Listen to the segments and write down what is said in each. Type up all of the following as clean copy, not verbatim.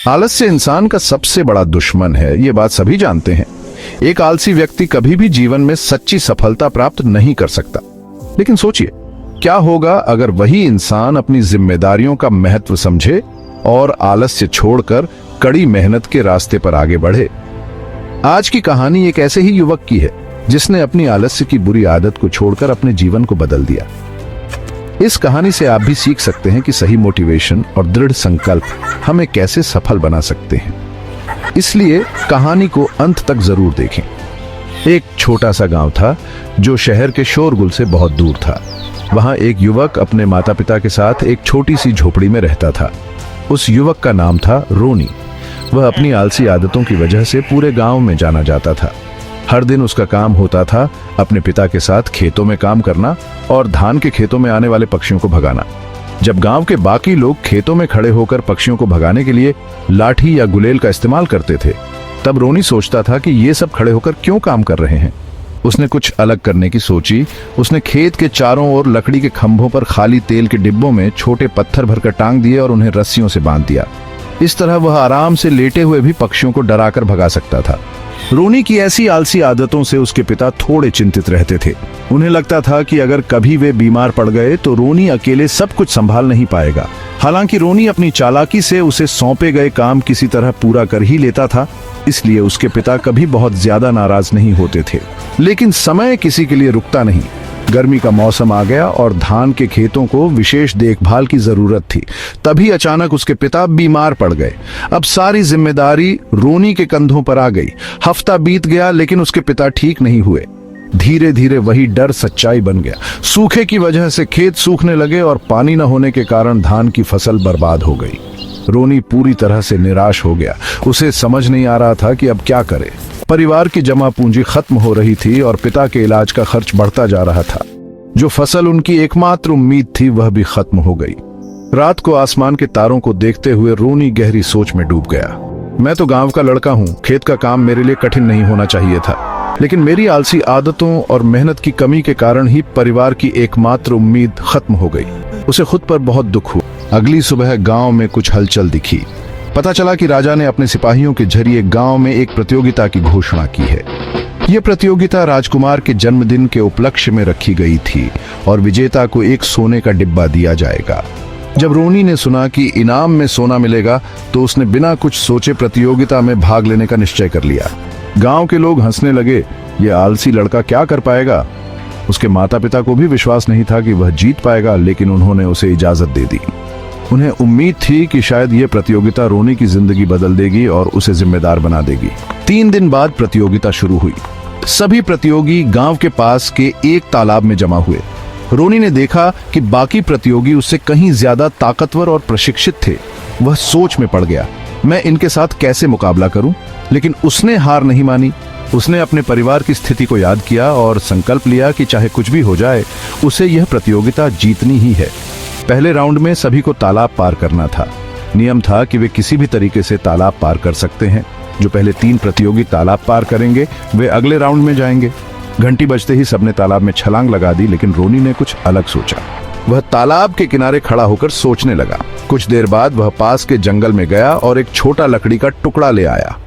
आलस्य इंसान का सबसे बड़ा दुश्मन है, ये बात सभी जानते हैं। एक आलसी व्यक्ति कभी भी जीवन में सच्ची सफलता प्राप्त नहीं कर सकता। लेकिन सोचिए, क्या होगा अगर वही इंसान अपनी जिम्मेदारियों का महत्व समझे और आलस्य छोड़कर कड़ी मेहनत के रास्ते पर आगे बढ़े। आज की कहानी एक ऐसे ही युवक की है जिसने अपनी आलस्य की बुरी आदत को छोड़कर अपने जीवन को बदल दिया। इस कहानी से आप भी सीख सकते हैं कि सही मोटिवेशन और दृढ़ संकल्प हमें कैसे सफल बना सकते हैं। इसलिए कहानी को अंत तक जरूर देखें। एक छोटा सा गांव था जो शहर के शोरगुल से बहुत दूर था। वहां एक युवक अपने माता पिता के साथ एक छोटी सी झोपड़ी में रहता था। उस युवक का नाम था रोनी। वह अपनी आलसी आदतों की वजह से पूरे गांव में जाना जाता था। हर दिन उसका काम होता था अपने पिता के साथ खेतों में काम करना और धान के खेतों में आने वाले पक्षियों को भगाना। जब गांव के बाकी लोग खेतों में खड़े होकर पक्षियों को भगाने के लिए लाठी या गुलेल का इस्तेमाल करते थे, तब रोनी सोचता था कि ये सब खड़े होकर क्यों काम कर रहे हैं। उसने कुछ अलग करने की सोची। उसने खेत के चारों ओर लकड़ी के खंभों पर खाली तेल के डिब्बों में छोटे पत्थर भरकर टांग दिए और उन्हें रस्सियों से बांध दिया। इस तरह वह आराम से लेटे हुए भी पक्षियों को डराकर भगा सकता था। रोनी की ऐसी आलसी आदतों से उसके पिता थोड़े चिंतित रहते थे। उन्हें लगता था कि अगर कभी वे बीमार पड़ गए तो रोनी अकेले सब कुछ संभाल नहीं पाएगा। हालांकि रोनी अपनी चालाकी से उसे सौंपे गए काम किसी तरह पूरा कर ही लेता था, इसलिए उसके पिता कभी बहुत ज्यादा नाराज नहीं होते थे। लेकिन समय किसी के लिए रुकता नहीं। गर्मी का मौसम आ गया और धान के खेतों को विशेष देखभाल की जरूरत थी। तभी अचानक उसके पिता बीमार पड़ गए। अब सारी जिम्मेदारी रोनी के कंधों पर आ गई। हफ्ता बीत गया लेकिन उसके पिता ठीक नहीं हुए। धीरे धीरे वही डर सच्चाई बन गया। सूखे की वजह से खेत सूखने लगे और पानी न होने के कारण धान की फसल बर्बाद हो गई। रोनी पूरी तरह से निराश हो गया। उसे समझ नहीं आ रहा था कि अब क्या करे। परिवार की जमा पूंजी खत्म हो रही थी और पिता के इलाज का खर्च बढ़ता जा रहा था। जो फसल उनकी एकमात्र उम्मीद थी वह भी खत्म हो गई। रात को आसमान के तारों को देखते हुए रोनी गहरी सोच में डूब गया। मैं तो गांव का लड़का हूँ, खेत का काम मेरे लिए कठिन नहीं होना चाहिए था, लेकिन मेरी आलसी आदतों और मेहनत की कमी के कारण ही परिवार की एकमात्र उम्मीद खत्म हो गई। उसे खुद पर बहुत दुख हुआ। अगली सुबह गांव में कुछ हलचल दिखी। पता चला कि राजा ने अपने सिपाहियों के जरिए गांव में एक प्रतियोगिता की घोषणा की है। यह प्रतियोगिता राजकुमार के जन्मदिन के उपलक्ष्य में रखी गई थी और विजेता को एक सोने का डिब्बा दिया जाएगा। जब रोनी ने सुना कि इनाम में सोना मिलेगा तो उसने बिना कुछ सोचे प्रतियोगिता में भाग लेने का निश्चय कर लिया। गांव के लोग हंसने लगे, यह आलसी लड़का क्या कर पाएगा। उसके माता पिता को भी विश्वास नहीं था कि वह जीत पाएगा, लेकिन उन्होंने उसे इजाजत दे दी। उन्हें उम्मीद थी कि शायद यह प्रतियोगिता रोनी की जिंदगी बदल देगी और उसे जिम्मेदार बना देगी। 3 दिन बाद प्रतियोगिता शुरू हुई। सभी प्रतियोगी गांव के पास के एक तालाब में जमा हुए। रोनी ने देखा कि बाकी प्रतियोगी उससे कहीं ज्यादा ताकतवर और प्रशिक्षित थे। वह सोच में पड़ गया, मैं इनके साथ कैसे मुकाबला करूं? लेकिन उसने हार नहीं मानी। उसने अपने परिवार की स्थिति को याद किया और संकल्प लिया कि चाहे कुछ भी हो जाए, उसे यह प्रतियोगिता जीतनी ही है। पहले राउंड में सभी को तालाब पार करना था। नियम था कि वे किसी भी तरीके से तालाब पार कर सकते हैं। जो पहले 3 प्रतियोगी तालाब पार करेंगे वे अगले राउंड में जाएंगे। घंटी बजते ही सबने तालाब में छलांग लगा दी, लेकिन रोनी ने कुछ अलग सोचा। वह तालाब के किनारे खड़ा होकर सोचने लगा। कुछ देर बाद वह पास के जंगल में गया और एक छोटा लकड़ी का टुकड़ा ले आया।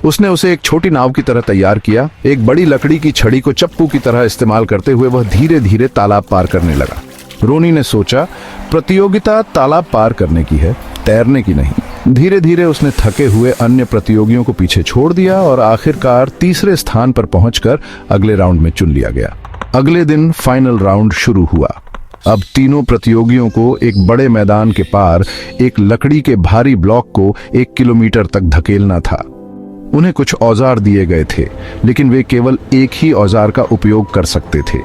उसने उसे एक छोटी नाव की तरह तैयार किया। एक बड़ी लकड़ी की छड़ी को चप्पू की तरह इस्तेमाल करते हुए वह धीरे धीरे तालाब पार करने लगा। रोनी ने सोचा, प्रतियोगिता तालाब पार करने की है, तैरने की नहीं। धीरे धीरे उसने थके हुए अन्य प्रतियोगियों को पीछे छोड़ दिया और आखिरकार तीसरे स्थान पर पहुंचकर अगले राउंड में चुन लिया गया। अगले दिन फाइनल राउंड शुरू हुआ। अब तीनों प्रतियोगियों को एक बड़े मैदान के पार एक लकड़ी के भारी ब्लॉक को 1 किलोमीटर तक धकेलना था। उन्हें कुछ औजार दिए गए थे, लेकिन वे केवल एक ही औजार का उपयोग कर सकते थे।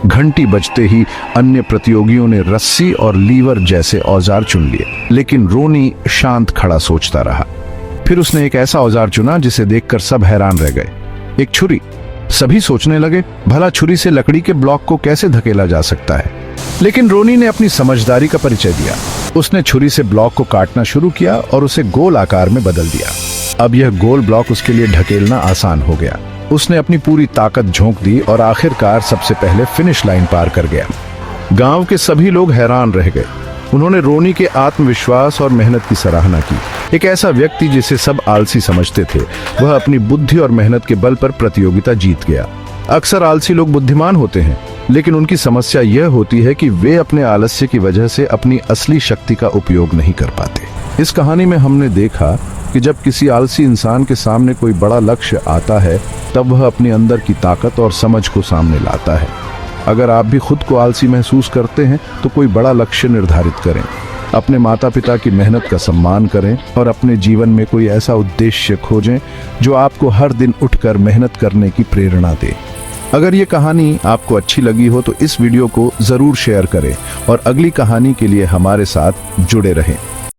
घंटी बजते ही अन्य प्रतियोगियों ने रस्सी और लीवर जैसे औजार चुन लिए, लेकिन रोनी शांत खड़ा सोचता रहा। फिर उसने एक ऐसा औजार चुना जिसे देखकर सब हैरान रह गए, एक छुरी। सभी सोचने लगे, भला छुरी से लकड़ी के ब्लॉक को कैसे धकेला जा सकता है। लेकिन रोनी ने अपनी समझदारी का परिचय दिया। उसने छुरी से ब्लॉक को काटना शुरू किया और उसे गोल आकार में बदल दिया। अब यह गोल ब्लॉक उसके लिए ढकेलना आसान हो गया। उसने अपनी पूरी ताकत झोंक दी और आखिरकार सबसे पहले फिनिश लाइन पार कर गया। गांव के सभी लोग हैरान रह गए। उन्होंने रोनी के आत्मविश्वास और मेहनत की सराहना की। एक ऐसा व्यक्ति जिसे सब आलसी समझते थे, वह अपनी बुद्धि और मेहनत के बल पर प्रतियोगिता जीत गया। अक्सर आलसी लोग बुद्धिमान होते हैं, लेकिन उनकी समस्या यह होती है कि वे अपने आलस्य की वजह से अपनी असली शक्ति का उपयोग नहीं कर पाते। इस कहानी में हमने देखा कि जब किसी आलसी इंसान के सामने कोई बड़ा लक्ष्य आता है, तब वह अपने अंदर की ताकत और समझ को सामने लाता है। अगर आप भी खुद को आलसी महसूस करते हैं तो कोई बड़ा लक्ष्य निर्धारित करें, अपने माता पिता की मेहनत का सम्मान करें और अपने जीवन में कोई ऐसा उद्देश्य खोजें जो आपको हर दिन उठकर मेहनत करने की प्रेरणा दे। अगर ये कहानी आपको अच्छी लगी हो तो इस वीडियो को जरूर शेयर करें और अगली कहानी के लिए हमारे साथ जुड़े रहें।